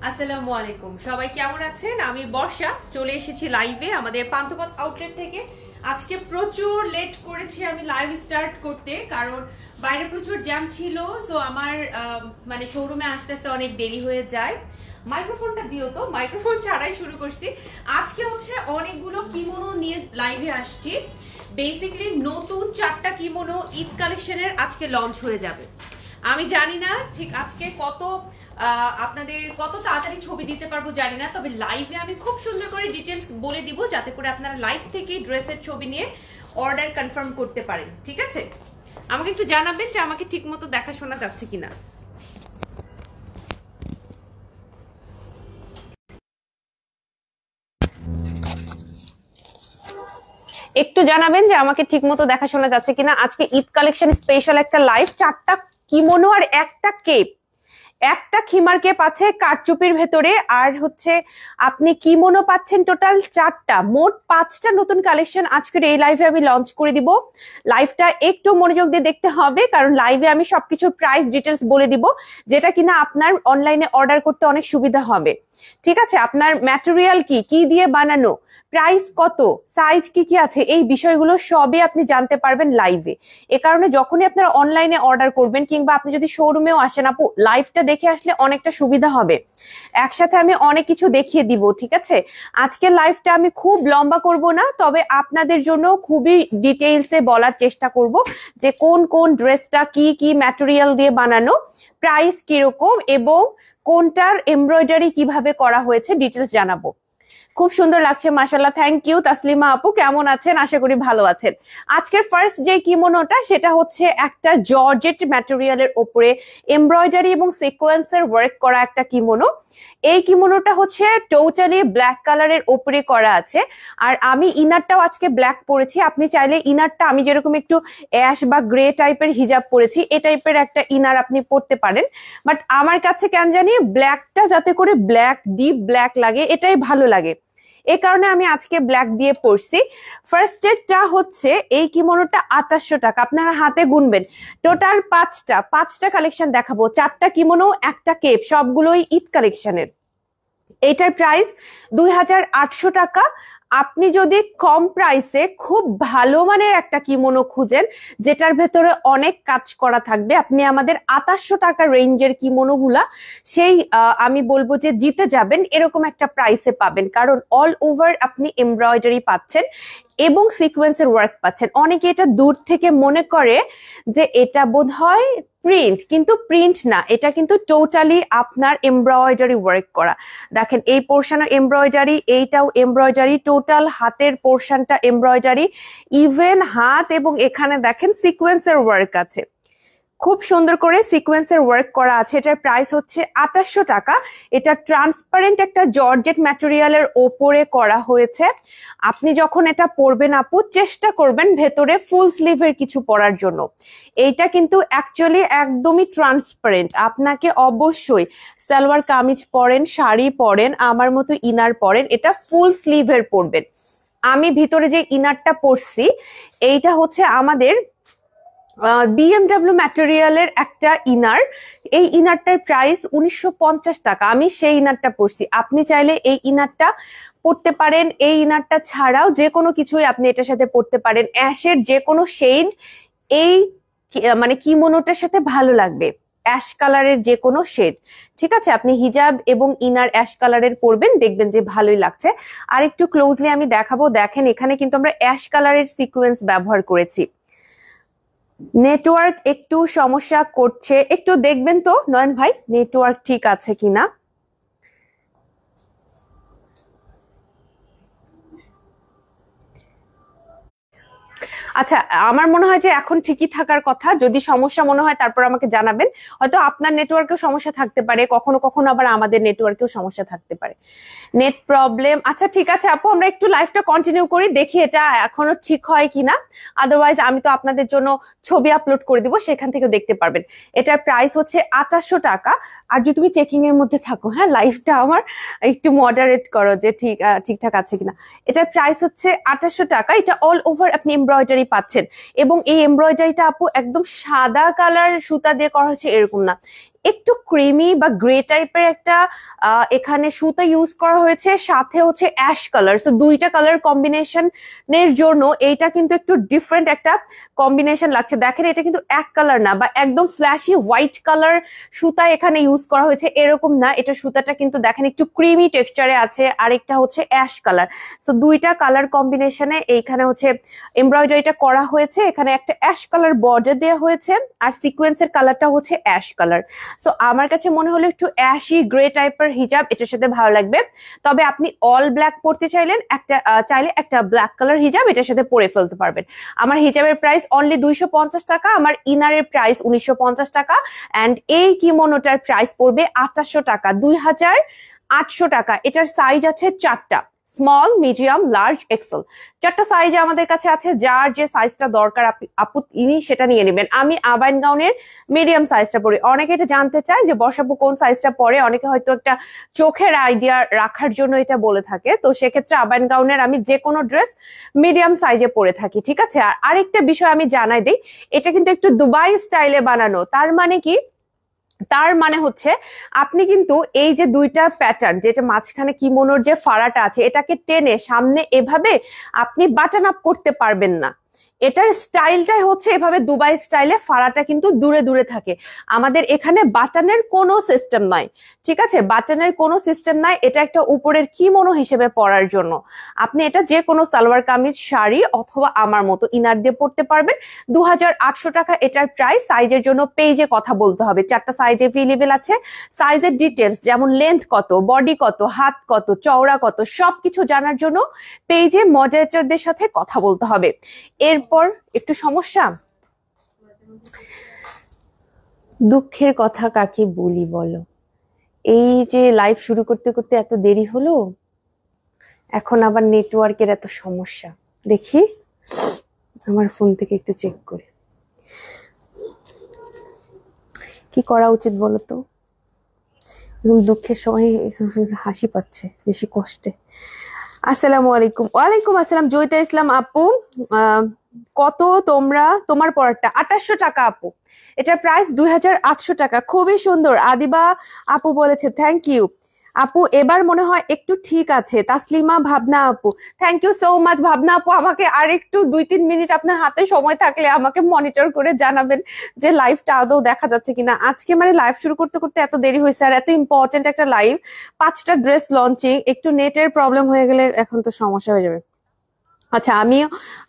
আসসালামু আলাইকুম, সবাই কেমন আছেন? আমি বর্ষা চলে এসেছি লাইভে আমাদের পান্থপথ আউটলেট থেকে। আজকে প্রচুর লেট করেছি আমি লাইভ স্টার্ট করতে, কারণ বাইরে প্রচুর জ্যাম ছিল। সো আমার মানে শোরুমে আসতে আসতে অনেক দেরি হয়ে যায়। মাইক্রোফোনটা দিও তো, মাইক্রোফোন ছাড়াই শুরু করছি। আজকে হচ্ছে অনেকগুলো কিমোনো নিয়ে লাইভে আসছি। বেসিক্যালি নতুন 4টা কিমোনো ঈদ কালেকশনের আজকে লঞ্চ হয়ে যাবে। আমি জানি না ঠিক আজকে আপনাদের কত তাড়াতাড়ি ছবি দিতে পারবো জানি না, তবে লাইভে আমি খুব সুন্দর করে ডিটেলস বলে দিব, যাতে করে আপনারা লাইভ থেকে ড্রেসের ছবি নিয়ে অর্ডার কনফার্ম করতে পারেন। ঠিক আছে, আমাকে একটু জানাবেন যে আমাকে ঠিক মতো দেখাশোনা যাচ্ছে কিনা। একটু জানাবেন যে আমাকে ঠিক মতো দেখাশোনা যাচ্ছে কিনা। আজকে ঈদ কালেকশন স্পেশাল একটা লাইভ, 4টা কিমোনো আর একটা কেপ। একটা খিমার কেপ আছে কারচুপির ভেতরে, আর হচ্ছে আপনি কিমোনো পাচ্ছেন টোটাল 4টা, মোট 5টা নতুন কালেকশন আজকের এই লাইভে আমি লঞ্চ করে দিব। লাইভটা একটু মনোযোগ দিয়ে দেখতে হবে, কারণ লাইভে আমি সবকিছুর প্রাইস ডিটেলস বলে দিব, যেটা কিনা আপনার অনলাইনে অর্ডার করতে অনেক সুবিধা হবে। ঠিক আছে, আপনার ম্যাটেরিয়াল কি কি দিয়ে বানানো, প্রাইস কত, সাইজ কি কি আছে, এই বিষয়গুলো সবই আপনি জানতে পারবেন লাইভে। এ কারণে যখনই আপনারা অনলাইনে অর্ডার করবেন, কিংবা আপনি যদি শোরুমেও আসেন, আপু লাইভটা দেখে আসলে অনেকটা সুবিধা হবে। একসাথে আমি অনেক কিছু দেখিয়ে দিব। ঠিক আছে, আজকের লাইভটা আমি খুব লম্বা করব না, তবে আপনাদের জন্য খুবই ডিটেইলসে বলার চেষ্টা করব যে কোন কোন ড্রেসটা কি কি ম্যাটেরিয়াল দিয়ে বানানো, প্রাইস কিরকম, এবং কোনটার এমব্রয়ডারি কিভাবে করা হয়েছে ডিটেলস জানাবো। খুব সুন্দর লাগছে মাশাআল্লাহ। থ্যাংক ইউ তাসলিমা আপু, কেমন আছেন? আশা করি ভালো আছেন। আজকের ফার্স্ট যে কিমোনোটা, সেটা হচ্ছে একটা জর্জেট ম্যাটেরিয়ালের উপরে এমব্রয়ডারি এবং সিকোয়েন্সের ওয়ার্ক করা একটা কিমোনো। এই কিমোনোটা হচ্ছে টোটালি ব্ল্যাক কালারের উপরে করা আছে, আর আমি ইনারটাও আজকে ব্ল্যাক পরেছি। আপনি চাইলে ইনারটা, আমি যেরকম একটু অ্যাশ বা গ্রে টাইপের হিজাব পরেছি, এই টাইপের একটা ইনার আপনি পরতে পারেন। বাট আমার কাছে কেন জানি ব্ল্যাকটা যাতে করে ব্ল্যাক, ডিপ ব্ল্যাক লাগে, এটাই ভালো লাগে, এই কারণে আমি আজকে ব্ল্যাক দিয়ে পরছি। ফার্স্ট এডটা হচ্ছে এই কিমোনোটা 2800 টাকা, আপনারা হাতে গুনবেন। টোটাল পাঁচটা কালেকশন দেখাবো, 4টা কিমোনো, একটা কেপ, সবগুলোই ঈদ কালেকশনের। এটার প্রাইস 2800 টাকা। আপনি যদি কম প্রাইসে খুব ভালো মানের একটা কিমোনো খুঁজেন, যেটার ভেতরে অনেক কাজ করা থাকবে, আপনি আমাদের 2800 টাকা রেঞ্জের কিমোনো গুলা সেই আমি বলবো যে জিতে যাবেন, এরকম একটা প্রাইসে পাবেন। কারণ অল ওভার আপনি এমব্রয়ডারি পাচ্ছেন এবং সিকোয়েন্সের ওয়ার্ক পাচ্ছেন। অনেকে এটা দূর থেকে মনে করে যে এটা বোধহয় প্রিন্ট, কিন্তু প্রিন্ট না, এটা কিন্তু টোটালি আপনার এমব্রয়ডারি ওয়ার্ক করা। দেখেন এই পোর্শনের এমব্রয়ডারি, এইটাও এমব্রয়ডারি, টোটাল হাতের পোর্শনটা এমব্রয়ডারি, ইভেন হাত এবং এখানে দেখেন সিকোয়েন্সের ওয়ার্ক আছে, খুব সুন্দর করে সিকোয়েন্সের ওয়ার্ক করা আছে। এটার প্রাইস হচ্ছে 2800 টাকা। এটা ট্রান্সপারেন্ট একটা জর্জেট ম্যাটেরিয়ালের ওপরে করা হয়েছে। আপনি যখন এটা পরবেন আপু, চেষ্টা করবেন ভেতরে ফুল স্লিভের কিছু পরার জন্য। এইটা কিন্তু অ্যাকচুয়ালি একদমই ট্রান্সপারেন্ট। আপনাকে অবশ্যই সালোয়ার কামিজ পরেন, শাড়ি পরেন, আমার মতো ইনার পরেন, এটা ফুল স্লিভের পরবেন। আমি ভিতরে যে ইনারটা পরছি, এইটা হচ্ছে আমাদের বিএমডব্লিউ ম্যাটেরিয়ালের একটা ইনার। এই ইনারটার প্রাইস 1950 টাকা। আমি সেই ইনারটা পরছি, আপনি চাইলে এই ইনারটা পরতে পারেন। এই ইনারটা ছাড়াও যে কোনো কিছুই আপনি এটার সাথে পরতে পারেন, অ্যাশের যে কোনো শেড এই মানে কিমোনোটার সাথে ভালো লাগবে, অ্যাশ কালারের যে কোনো শেড। ঠিক আছে, আপনি হিজাব এবং ইনার অ্যাশ কালারের পরবেন, দেখবেন যে ভালোই লাগছে। আর একটু ক্লোজলি আমি দেখাবো, দেখেন এখানে কিন্তু আমরা অ্যাশ কালারের সিকোয়েন্স ব্যবহার করেছি। নেটওয়ার্ক একটু সমস্যা করছে, একটু দেখবেন তো নয়ন ভাই, নেটওয়ার্ক ঠিক আছে কিনা। আচ্ছা, আমার মনে হয় যে এখন ঠিকই থাকার কথা। যদি সমস্যা মনে হয় তারপর আমাকে জানাবেন, হয়তো আপনার নেটওয়ার্কেও সমস্যা থাকতে পারে, কখনো কখনো আবার আমাদের নেটওয়ার্কেও সমস্যা থাকতে পারে, নেট প্রবলেম। আচ্ছা ঠিক আছে আপু, আমরা একটু লাইভটা কন্টিনিউ করি, দেখি এটা এখনো ঠিক হয় কিনা। আদারওয়াইজ আমি তো আপনাদের জন্য ছবি আপলোড করে দিব, সেখান থেকে দেখতে পারবেন। এটার প্রাইস হচ্ছে 2800 টাকা। আর যদি তুমি চেকিং এর মধ্যে থাকো, হ্যাঁ লাইভটা আমার একটু মডারেট করো যে ঠিকঠাক আছে কিনা। এটার প্রাইস হচ্ছে 2800 টাকা। এটা অল ওভার আপনি এমব্রয়ডারি পাচ্ছেন, এবং এই এমব্রয়ডারিটা আপু একদম সাদা কালার সুতা দিয়ে করা হয়েছে এরকম না, একটু ক্রিমি বা গ্রে টাইপের একটা এখানে সুতা ইউজ করা হয়েছে, সাথে হচ্ছে অ্যাশ কালার। সো দুইটা কালার কম্বিনেশনের জন্য এইটা কিন্তু একটু ডিফারেন্ট একটা কম্বিনেশন লাগছে। দেখেন এটা কিন্তু এক কালার না বা একদম ফ্ল্যাশি হোয়াইট কালার সুতা এখানে ইউজ করা হয়েছে এরকম না, এটা সুতাটা কিন্তু দেখেন একটু ক্রিমি টেক্সচারে আছে, আরেকটা হচ্ছে অ্যাশ কালার। সো দুইটা কালার কম্বিনেশনে এইখানে হচ্ছে এমব্রয়ডারিটা করা হয়েছে, এখানে একটা অ্যাশ কালার বর্ডার দেওয়া হয়েছে আর সিকোয়েন্সের কালারটা হচ্ছে অ্যাশ কালার। সো আমার কাছে মনে হলো একটু অ্যাশি গ্রে টাইপের হিজাব এটার সাথে ভালো লাগবে। তবে আপনি অল ব্ল্যাক পরতে চাইলে একটা ব্ল্যাক কালার হিজাব এটার সাথে পরে ফেলতে পারবেন। আমার হিজাবের প্রাইস অনলি 250 টাকা, আমার ইনারের প্রাইস 1950 টাকা, অ্যান্ড এই কিমোনোটার প্রাইস পড়বে 2800 টাকা, 2800 টাকা। এটার সাইজ আছে চারটা, স্মল, মিডিয়াম, লার্জ, এক্সেল, চারটা সাইজে আমাদের কাছে আছে। যার যে সাইজটা দরকার আপু ইনি সেটা নিয়ে নেবেন। আমি আবাইন গাউনের মিডিয়াম সাইজটা পরি। অনেকে এটা জানতে চায় যে বর্ষাপু কোন সাইজটা পরে, অনেকে হয়তো একটা চোখের আইডিয়া রাখার জন্য এটা বলে থাকে। তো সেক্ষেত্রে আবাইন গাউনের আমি যে কোনো ড্রেস মিডিয়াম সাইজে পরে থাকি, ঠিক আছে। আর আরেকটা বিষয় আমি জানাই দিই, এটা কিন্তু একটু দুবাই স্টাইলে বানানো। তার মানে হচ্ছে আপনি কিন্তু এই যে দুইটা প্যাটার্ন, যেটা মাঝখানে কিমোনোর যে ফাড়াটা আছে, এটাকে টেনে সামনে এভাবে আপনি বাটন আপ করতে পারবেন না। এটার স্টাইলটাই হচ্ছে এভাবে দুবাই স্টাইলে, ফাড়াটা কিন্তু দূরে দূরে থাকে। আমাদের এখানে বাটনের কোনো সিস্টেম নাই, ঠিক আছে, বাটনের কোনো সিস্টেম নাই। এটা একটা উপরের কিমোনো হিসেবে পরার জন্য। আপনি এটা যে কোনো সালোয়ার কামিজ, শাড়ি অথবা আমার মতো ইনার দিয়ে পরতে পারবেন। 2800 টাকা এটার প্রাইস। সাইজের জন্য পেজে কথা বলতে হবে, চারটা সাইজ এভেলেবেল আছে। সাইজের ডিটেলস যেমন লেন্থ কত, বডি কত, হাত কত, চওড়া কত, সবকিছু জানার জন্য পেজে মডারেটরদের সাথে কথা বলতে হবে। এরপর একটু সমস্যা, দুঃখের কথা কাকে বলি বলো, এই যে লাইভ শুরু করতে করতে এত দেরি হলো, এখন আবার নেটওয়ার্কের এত সমস্যা। দেখি আমার ফোন থেকে একটু চেক করে কি করা উচিত বলো তো। দুঃখের সময় হাসি পাচ্ছে বেশি কষ্টে। আসসালামু আলাইকুম। ওয়ালাইকুম আসসালাম জয়িতা ইসলাম আপু, কত তোমার পড়াটা? 2800 টাকা আপু, এটার প্রাইস 2800 টাকা। খুবই সুন্দর, আদিবা আপু বলেছে, থ্যাংক ইউ আপু। এবার মনে হয় একটু ঠিক আছে। তাসলিমা ভাবনা আপু, থ্যাংক ইউ সো মাচ ভাবনা আপু। আমাকে আর একটু 2-3 মিনিট আপনার হাতে সময় থাকলে আমাকে মনিটর করে জানাবেন যে লাইভটা আদৌ দেখা যাচ্ছে কিনা। আজকে মানে লাইভ শুরু করতে করতে এত দেরি হয়েছে, আর এত ইম্পর্টেন্ট একটা লাইভ, 5টা ড্রেস লঞ্চিং, একটু নেটের প্রবলেম হয়ে গেলে এখন তো সমস্যা হয়ে যাবে। আচ্ছা,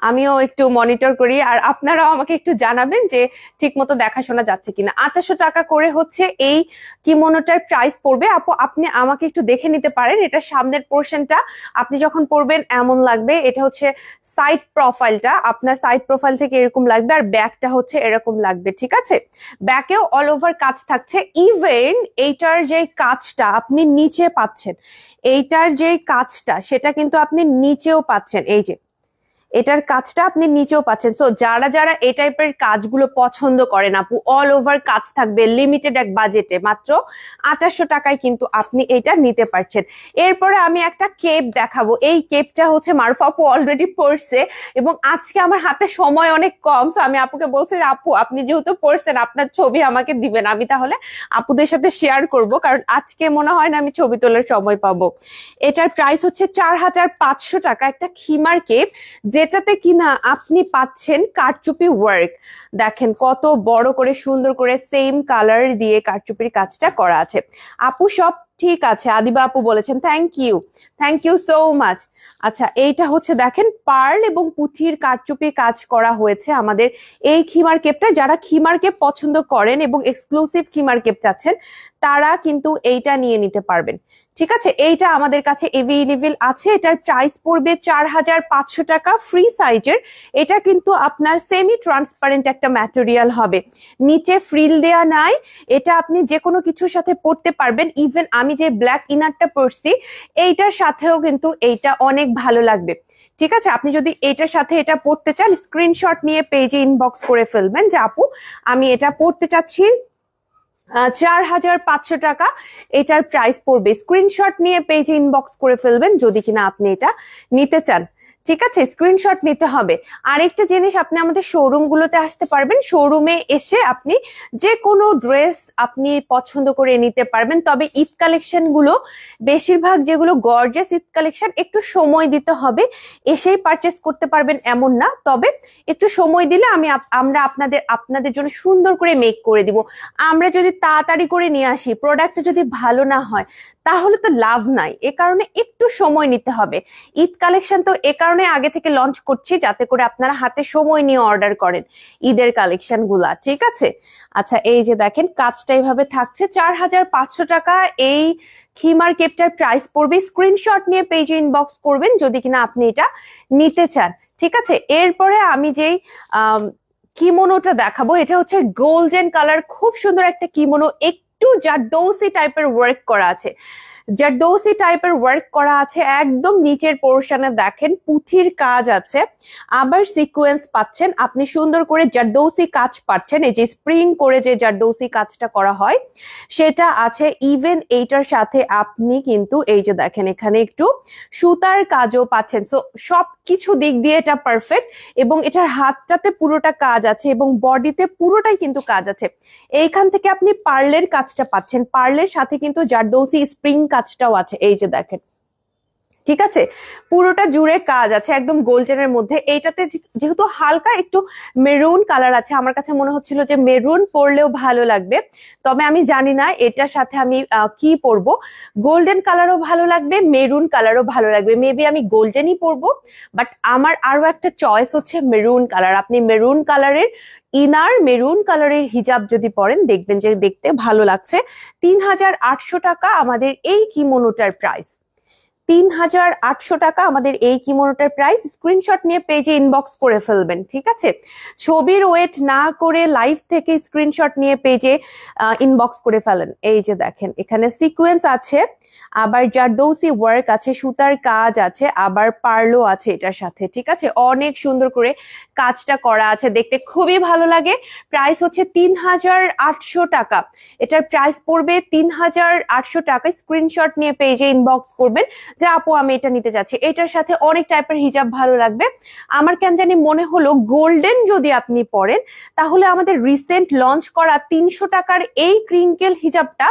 আমিও একটু মনিটর করি, আর আপনারাও আমাকে একটু জানাবেন যে ঠিক মতো দেখাশোনা যাচ্ছে কিনা। 2800 টাকা করে হচ্ছে এই কিমোনোটার প্রাইস পড়বে আপু। আপনি আমাকে একটু দেখে নিতে পারেন, এটা সামনের পোর্শনটা আপনি যখন পরবেন এমন লাগবে। এটা হচ্ছে সাইড প্রোফাইলটা, আপনার সাইড প্রোফাইল থেকে এরকম লাগবে, আর ব্যাকটা হচ্ছে এরকম লাগবে, ঠিক আছে। ব্যাকেও অল ওভার কাজ থাকছে। ইভেন এইটার যে কাজটা আপনি নিচে পাচ্ছেন, এইটার যে কাজটা সেটা কিন্তু আপনি নিচেও পাচ্ছেন, এই যে এটার কাজটা আপনি নিচেও পাচ্ছেন। সো যারা যারা এই টাইপের কাজগুলো পছন্দ করেন আপু, অল ওভার কাজ থাকবে, লিমিটেড এক বাজেটে, মাত্র 2800 টাকায় কিন্তু আপনি এটা নিতে পারছেন। এরপরে আমি একটা কেপ দেখাবো। এই কেপটা হচ্ছে মারুফ আপু অলরেডি পরছে, এবং আজকে আমার হাতে সময় অনেক কম। সো আমি আপুকে বলছি যে আপু আপনি যেহেতু পরছেন আপনার ছবি আমাকে দিবেন, আমি তাহলে আপুদের সাথে শেয়ার করব, কারণ আজকে মনে হয় না আমি ছবি তোলার সময় পাবো। এটার প্রাইস হচ্ছে 4500 টাকা, একটা খিমার কেপ, যেটাতে কিনা আপনি পাচ্ছেন কারচুপি ওয়ার্ক। দেখেন কত বড় করে সুন্দর করে সেম কালার দিয়ে কারচুপির কাজটা করা আছে। আপু সব ঠিক আছে, আদিবা আপু বলেছেন, থ্যাংক ইউ সো মাচ। আচ্ছা, এইটা হচ্ছে দেখেন পার্ল এবং পুঁথির কারচুপি কাজ করা হয়েছে আমাদের এই খিমার কেপটা। যারা খিমার কেপ পছন্দ করেন এবং এক্সক্লুসিভ খিমার কেপ চাচ্ছেন, তারা কিন্তু এইটা নিয়ে নিতে পারবেন, ঠিক আছে। এইটা আমাদের কাছে এভেলেবেল আছে। এটার প্রাইস পড়বে 4500 টাকা, ফ্রি সাইজের। এটা কিন্তু আপনার সেমি ট্রান্সপারেন্ট একটা ম্যাটেরিয়াল হবে, নিচে ফ্রিল দেয়া নাই। এটা আপনি যে কোনো কিছুর সাথে পরতে পারবেন। ইভেন আমি যে ব্ল্যাক ইনারটা পরছি এইটার সাথেও কিন্তু এইটা অনেক ভালো লাগবে, ঠিক আছে। আপনি যদি এটার সাথে এটা পরতে চান, স্ক্রিনশট নিয়ে পেজে ইনবক্স করে ফেলবেন যে আপু আমি এটা পরতে চাচ্ছি। 4500 টাকা এটার প্রাইস পড়বে। স্ক্রিনশট নিয়ে পেজে ইনবক্স করে ফেলবেন যদি কিনা আপনি এটা নিতে চান, ঠিক আছে, স্ক্রিনশট নিতে হবে। আরেকটা জিনিস, আপনি আমাদের শোরুম গুলোতে আসতে পারবেন, শোরুমে এসে আপনি যে কোনো ড্রেস আপনি পছন্দ করে নিতে পারবেন। তবে ঈদ কালেকশন গুলো বেশিরভাগ যেগুলো গর্জিয়াস ঈদ কালেকশন, একটু সময় দিতে হবে, এসেই পারচেস করতে পারবেন এমন না, তবে একটু সময় দিলে আমরা আপনাদের জন্য সুন্দর করে মেক করে দিব। আমরা যদি তাড়াতাড়ি করে নিয়ে আসি, প্রোডাক্ট যদি ভালো না হয় তাহলে তো লাভ নাই, এ কারণে একটু সময় নিতে হবে। ঈদ কালেকশন তো এ কারণে আগে থেকে লঞ্চ করছি যাতে করে আপনারা হাতে সময় নিয়ে অর্ডার করেন ঈদের কালেকশন গুলা, ঠিক আছে। আচ্ছা, এই যে দেখেন কাজটা এইভাবে থাকছে, 4500 টাকা এই খিমার কেপটার প্রাইস পড়বে। স্ক্রিনশট নিয়ে পেজে ইনবক্স করবেন যদি কিনা আপনি এটা নিতে চান, ঠিক আছে। এরপরে আমি যেই কিমোনোটা দেখাবো, এটা হচ্ছে গোল্ডেন কালার, খুব সুন্দর একটা কিমোনো, একটু জারদৌসি টাইপের ওয়ার্ক করা আছে, জারদৌসি টাইপের ওয়ার্ক করা আছে। একদম নিচের পোর্শনে দেখেন পুঁথির কাজ আছে, আবার সিকোয়েন্স পাচ্ছেন, আপনি সুন্দর করে জারদৌসি কাজ পাচ্ছেন। এই যে স্প্রিং করে যে জারদৌসি কাজটা করা হয় সেটা আছে। ইভেন এইটার সাথে আপনি কিন্তু এই যে দেখেন এখানে একটু সুতার কাজও পাচ্ছেন। সো সবকিছু দিক দিয়ে এটা পারফেক্ট, এবং এটার হাতটাতে পুরোটা কাজ আছে এবং বডিতে পুরোটাই কিন্তু কাজ আছে। এইখান থেকে আপনি পার্লের কাজটা পাচ্ছেন, পার্লের সাথে কিন্তু জারদৌসি স্প্রিং কাজটাও আছে, এই যে দেখেন, ঠিক আছে। পুরোটা জুড়ে কাজ আছে একদম গোল্ডেনের মধ্যে। এইটাতে যেহেতু হালকা একটু মেরুন কালার আছে, আমার কাছে মনে হচ্ছিল যে মেরুন পরলেও ভালো লাগবে, তবে আমি জানি না এটার সাথে আমি কি পরবো। গোল্ডেন কালারও ভালো লাগবে, মেরুন কালারও ভালো লাগবে, মেবি আমি গোল্ডেনই পরবো, বাট আমার আরো একটা চয়েস হচ্ছে মেরুন কালার। আপনি মেরুন কালারের ইনার, মেরুন কালারের হিজাব যদি পরেন দেখবেন যে দেখতে ভালো লাগছে। 3800 টাকা আমাদের এই কিমোনোটার প্রাইস, 3800 টাকা আমাদের এই কিমোনোটার প্রাইস। স্ক্রিনশট নিয়ে পেজে ইনবক্স করে ফেলবেন, ঠিক আছে। ছবির ওয়েট না করে লাইভ থেকে স্ক্রিনশট নিয়ে পেজে ইনবক্স করে ফেলেন। এই যে দেখেন এখানে সিকোয়েন্স আছে, আবার জারদৌসি ওয়ার্ক আছে, সুতার কাজ আছে, আবার পার্লও আছে এটার সাথে, ঠিক আছে। অনেক সুন্দর করে কাজটা করা আছে, দেখতে খুবই ভালো লাগে। প্রাইস হচ্ছে 3800 টাকা, এটার প্রাইস পড়বে 3800 টাকা। স্ক্রিনশট নিয়ে পেজে ইনবক্স করবেন যে আপু আমি এটা নিতে যাচ্ছি, এটার সাথে অনেক টাইপের হিজাব ভালো লাগবে। আমার কেন জানি মনে হলো গোল্ডেন যদি আপনি পরেন তাহলে আমাদের রিসেন্ট লঞ্চ করা 300 টাকার এই ক্রিঙ্কেল হিজাবটা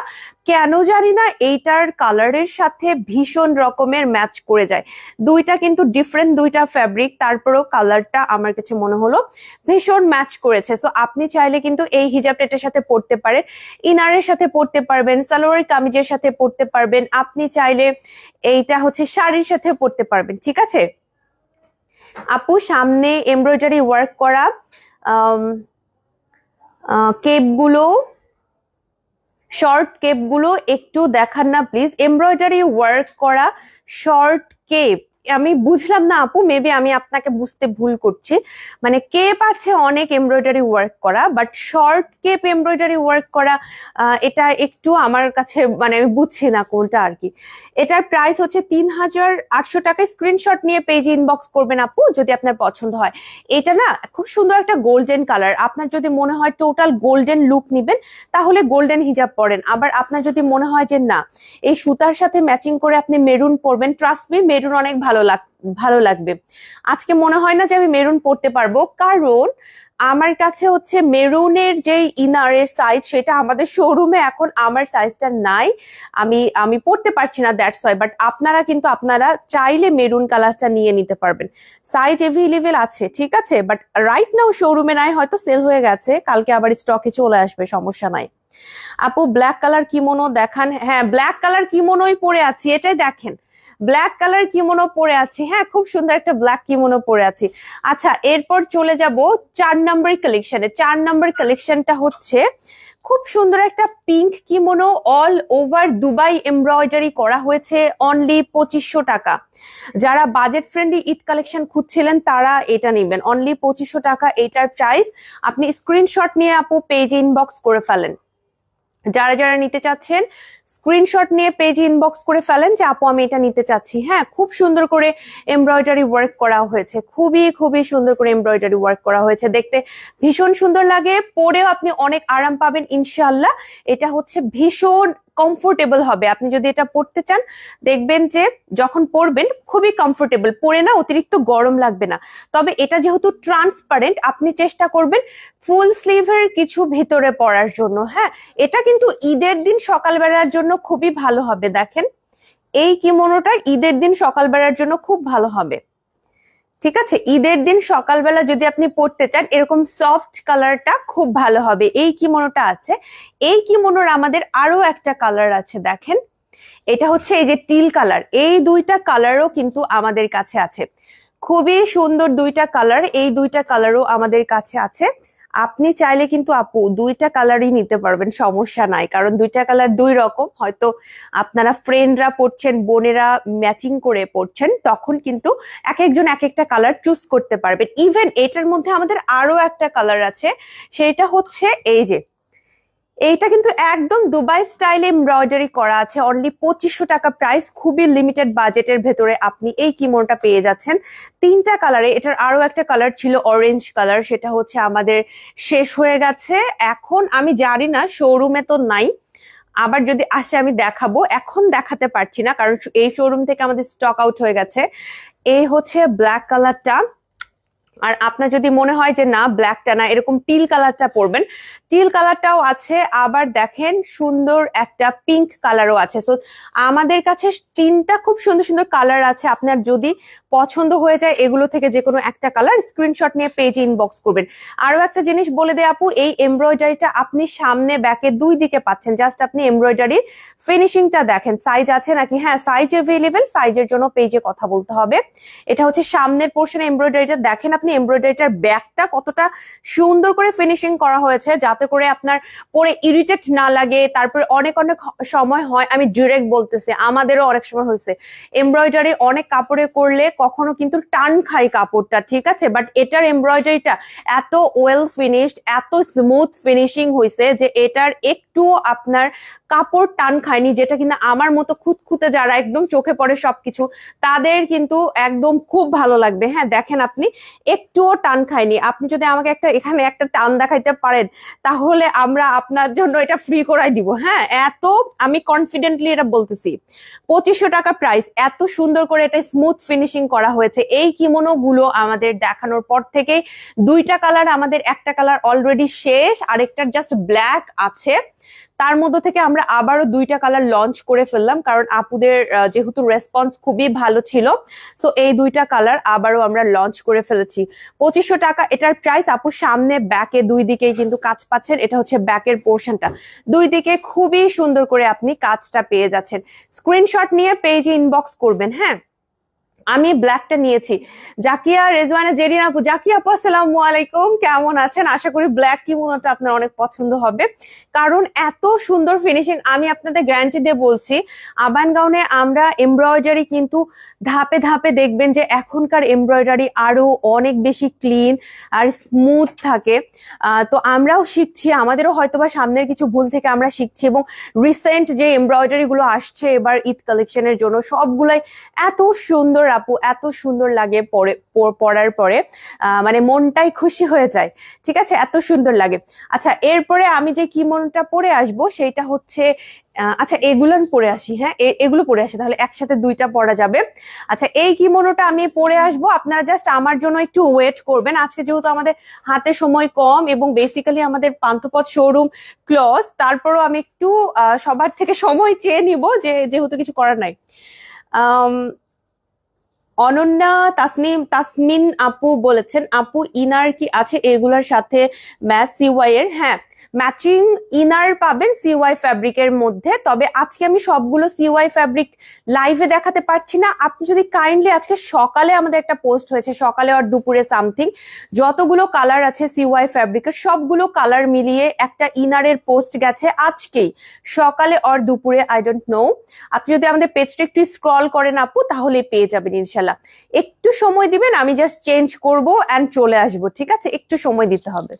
কেন জানি না এইটার কালারের সাথে ভীষণ রকমের ম্যাচ করে যায়। দুইটা কিন্তু ডিফারেন্ট দুইটা ফ্যাব্রিক, তারপরেও কালারটা আমার কাছে মনে হলো ভীষণ ম্যাচ করেছে। সো আপনি চাইলে কিন্তু এই হিজাবটা এটার সাথে পরতে পারেন, ইনারের সাথে পরতে পারবেন, সালোয়ার কামিজের সাথে পরতে পারবেন, আপনি চাইলে এইটা হচ্ছে শাড়ির সাথে পরতে পারবেন, ঠিক আছে। আপু সামনে এমব্রয়ডারি ওয়ার্ক করা কেপগুলো, শর্ট কেপগুলো একটু দেখান না প্লিজ। এমব্রয়ডারি ওয়ার্ক করা শর্ট কেপ আমি বুঝলাম না আপু, মেবি আমি আপনাকে বুঝতে ভুল করছি। মানে কেপ আছে অনেক এমব্রয়ডারি ওয়ার্ক করা, but short cape embroidery work করা এটা একটু আমার কাছে মানে আমি বুঝছি না কোনটা আর কি। এটার প্রাইস হচ্ছে 3800 টাকা। স্ক্রিনশট নিয়ে পেজে ইনবক্স করবেন আপু যদি আপনার পছন্দ হয়। এটা না খুব সুন্দর একটা গোল্ডেন কালার, আপনার যদি মনে হয় টোটাল গোল্ডেন লুক নিবেন তাহলে গোল্ডেন হিজাব পরেন। আবার আপনার যদি মনে হয় যে না এই সুতার সাথে ম্যাচিং করে আপনি মেরুন পরবেন, ট্রাস্ট মি মেরুন অনেক ভালো লাগবে। আজকে মনে হয় না যে আমি মেরুন পরতে পারবো, কারণ আমার কাছে হচ্ছে মেরুনের যে ইনারের সাইজ সেটা আমাদের শোরুমে এখন আমার সাইজটা নাই, আমি পরতে পারছি না, দ্যাটস ওয়াই। বাট আপনারা চাইলে মেরুন কালারটা নিয়ে নিতে পারবেন, সাইজ এভেলেবেল আছে, ঠিক আছে। বাট রাইট নাও শোরুমে নাই, হয়তো সেল হয়ে গেছে, কালকে আবার স্টকে চলে আসবে, সমস্যা নাই। আপু ব্ল্যাক কালার কিমোনো দেখান। হ্যাঁ ব্ল্যাক কালার কিমোনোই পরে আছি, এটাই দেখেন ব্ল্যাক কালার কিমোনো পরে আছি। হ্যাঁ খুব সুন্দর একটা ব্ল্যাক কিমোনো পরে আছি। আচ্ছা এরপর চলে যাব 4 নম্বর কালেকশনে। 4 নম্বর কালেকশনটা হচ্ছে খুব সুন্দর একটা pink kimono, all over Dubai embroidery করা হয়েছে, অনলি 2500 টাকা। যারা বাজেট ফ্রেন্ডলি ঈদ কালেকশন খুঁজছিলেন তারা এটা নেবেন, অনলি 2500 টাকা এটার প্রাইস। আপনি স্ক্রিনশট নিয়ে আপু পেজে ইনবক্স করে ফেলেন। যারা নিতে চাচ্ছেন স্ক্রিনশট নিয়ে পেজে ইনবক্স করে ফেলেন যে আপু আমি এটা নিতে চাচ্ছি। হ্যাঁ খুব সুন্দর করে এমব্রয়ডারি ওয়ার্ক করা হয়েছে, খুবই সুন্দর করে এমব্রয়ডারি ওয়ার্ক করা হয়েছে, দেখতে ভীষণ সুন্দর লাগে, পরেও আপনি অনেক আরাম পাবেন ইনশাআল্লাহ। এটা হচ্ছে ভীষণ কমফোর্টেবল হবে। আপনি যদি এটা পরতে চান দেখবেন যে যখন পরবেন খুবই কমফোর্টেবল, পরে না অতিরিক্ত গরম লাগবে না। তবে এটা যেহেতু ট্রান্সপারেন্ট, আপনি চেষ্টা করবেন ফুল স্লিভের কিছু ভিতরে পরার জন্য। হ্যাঁ, এটা কিন্তু ঈদের দিন সকালবেলার জন্য খুবই ভালো হবে। দেখেন এই কিমোনোটা ঈদের দিন সকালবেলার জন্য খুব ভালো হবে। ঠিক আছে, ঈদের দিন সকালবেলা যদি আপনি পড়তে চান এরকম সফট কালারটা খুব ভালো হবে। এই কিমোনোটা আছে, এই কিমোনোর আমাদের আরো একটা কালার আছে। দেখেন এটা হচ্ছে এই যে টিল কালার, এই দুইটা কালারও কিন্তু আমাদের কাছে আছে। খুবই সুন্দর দুইটা কালার, এই দুইটা কালারও আমাদের কাছে আছে। আপনি চাইলে কিন্তু আপু দুইটা কালারই নিতে পারবেন, সমস্যা নাই। কারণ দুইটা কালার দুই রকম, হয়তো আপনারা ফ্রেন্ডরা পড়ছেন, বোনেরা ম্যাচিং করে পড়ছেন, তখন কিন্তু এক একজন এক একটা কালার চুজ করতে পারবেন। ইভেন এটার মধ্যে আমাদের আরো একটা কালার আছে, সেটা হচ্ছে এই যে এইটা কিন্তু একদম দুবাই স্টাইল এমব্রয়ডারি করা আছে। অনলি 2500 টাকা প্রাইস, খুবই লিমিটেড বাজেটের ভেতরে আপনি এই কিমোনটা পেয়ে যাচ্ছেন তিনটা কালারে। এটার আরো একটা কালার ছিল অরেঞ্জ কালার, সেটা হচ্ছে আমাদের শেষ হয়ে গেছে। এখন আমি জানি না, শোরুমে তো নাই, আবার যদি আসে আমি দেখাবো, এখন দেখাতে পারছি না কারণ এই শোরুম থেকে আমাদের স্টক আউট হয়ে গেছে। এই হচ্ছে ব্ল্যাক কালারটা। আর আপনার যদি মনে হয় যে না ব্ল্যাকটা না, এরকম টিল কালারটা পরবেন, টিল কালারটাও আছে। আবার দেখেন সুন্দর একটা পিঙ্ক কালারও আছে। সো আমাদের কাছে তিনটা খুব সুন্দর সুন্দর কালার আছে। আপনার যদি পছন্দ হয়ে যায় এগুলো থেকে যে কোনো একটা কালার স্ক্রিনশট নিয়ে পেজে ইনবক্স করবেন। আরো একটা জিনিস বলে দেয় আপু, এই এমব্রয়ডারিটা আপনি সামনে ব্যাকে দুই দিকে পাচ্ছেন। জাস্ট আপনি এমব্রয়ডারির ফিনিশিংটা দেখেন। সাইজ আছে নাকি? হ্যাঁ, সাইজ অ্যাভেলেবেল, সাইজের জন্য পেজে কথা বলতে হবে। এটা হচ্ছে সামনের পোর্শনে এমব্রয়ডারিটা। দেখেন আপনি এমব্রয়ডারিটার ব্যাকটা কতটা সুন্দর করে ফিনিশিং করা হয়েছে, যাতে করে আপনার পরে ইরিটেট না লাগে। তারপরে অনেক অনেক সময় হয়, আমি ডিরেক্ট বলতেছি, আমাদেরও অনেক সময় হয়েছে এমব্রয়ডারি অনেক কাপড়ে করলে কখনো কিন্তু টান খাই কাপড়টা, ঠিক আছে, বাট এটার এমব্রয়ডারিটা এত ওয়েল ফিনিশড, এত স্মুথ ফিনিশিং হয়েছে যে এটার একটুও আপনার কাপড় টান খায়নি। যেটা কিন্তু আমার মতো খুঁতখুঁতে যারা একদম চোখে পড়ে সবকিছু, তাদের কিন্তু একদম খুব ভালো লাগবে। হ্যাঁ দেখেন আপনি একটুও টান খায়নি। আপনি যদি আমাকে একটা এখানে একটা টান দেখাইতে পারেন তাহলে আমরা আপনার জন্য এটা ফ্রি করাই দিব। হ্যাঁ, এত আমি কনফিডেন্টলি এটা বলতেছি। 2500 টাকা প্রাইস, এত সুন্দর করে এটা স্মুথ ফিনিশিং করা হয়েছে। এই কিমোনো গুলো আমাদের দেখানোর পর থেকে দুইটা কালার, আমাদের একটা কালার অলরেডি শেষ, আরেকটার জাস্ট ব্ল্যাক আছে। তার মধ্যে থেকে আমরা আবারও দুইটা কালার লঞ্চ করে ফেললাম, কারণ আপুদের যেহেতু রেসপন্স খুবই ভালো ছিল। সো এই দুইটা কালার আবারও আমরা লঞ্চ করে ফেলেছি। 2500 টাকা এটার প্রাইস। আপু সামনে ব্যাকে দুই দিকেই কিন্তু কাজ পাচ্ছেন। এটা হচ্ছে ব্যাকের পোর্শনটা, দুই দিকে খুবই সুন্দর করে আপনি কাজটা পেয়ে যাচ্ছেন। স্ক্রিনশট নিয়ে পেজে ইনবক্স করবেন। হ্যাঁ, আমি ব্ল্যাকটা নিয়েছি। জাকিয়া রেজওয়ানা জেরিন আপু, জাকিয়া আপু আসসালামু আলাইকুম, কেমন আছেন? আশা করি ব্ল্যাক কিমোনোটা আপনার অনেক পছন্দ হবে, কারণ এত সুন্দর ফিনিশিং। আমি আপনাদের গ্যারান্টি দিয়ে বলছি, আবান গাউনে আমরা এমব্রয়ডারি কিন্তু ধাপে ধাপে দেখবেন যে এখনকার এমব্রয়ডারি আরো অনেক বেশি ক্লিন আর স্মুথ থাকে। তো আমরাও শিখছি, আমাদেরও হয়তোবা সামনের কিছু ভুল থেকে আমরা শিখছি। এবং রিসেন্ট যে এমব্রয়ডারি গুলো আসছে এবার ঈদ কালেকশনের জন্য, সবগুলাই এত সুন্দর আপু, এত সুন্দর লাগে পরে পরার পরে, মানে মনটাই খুশি হয়ে যায়। ঠিক আছে, এত সুন্দর লাগে। আচ্ছা, এরপরে আমি যে কিমোনোটা পরে আসবো সেটা হচ্ছে আচ্ছা এগুলো আমি পরে আসি। হ্যাঁ, এগুলো পরে আসি, তাহলে একসাথে দুইটা পরা যাবে। আচ্ছা, এই কিমোনোটা আমি পরে আসবো, আপনারা জাস্ট আমার জন্য একটু ওয়েট করবেন। আজকে যেহেতু আমাদের হাতে সময় কম এবং বেসিক্যালি আমাদের পান্থপথ শোরুম ক্লোজ, তারপরও আমি একটু সবার থেকে সময় চেয়ে নিব, যেহেতু কিছু করার নাই। অনন্যা তাসমিন আপু বলেছেন, আপু ইনার কি আছে এগুলার সাথে ম্যাচ সিওয়াই এর? হ্যাঁ, ম্যাচিং ইনার পাবেন সিওয়াই ফ্যাব্রিকের মধ্যে। তবে আজকে আমি সবগুলো সিওয়াই ফ্যাব্রিক লাইভে দেখাতে পারছি না। আপনি যদি কাইন্ডলি, আজকে সকালে আমাদের একটা পোস্ট হয়েছে, সকালে আর দুপুরে সামথিং, যতগুলো কালার আছে সিওয়াই ফ্যাব্রিকের সবগুলো কালার মিলিয়ে একটা ইনারের পোস্ট গেছে আজকেই সকালে আর দুপুরে, আই ডোন্ট নো। আপনি যদি আমাদের পেজটা একটু স্ক্রল করেন আপু তাহলে পেয়ে যাবেন ইনশাল্লাহ। একটু সময় দিবেন, আমি জাস্ট চেঞ্জ করবো এন্ড চলে আসবো। ঠিক আছে, একটু সময় দিতে হবে।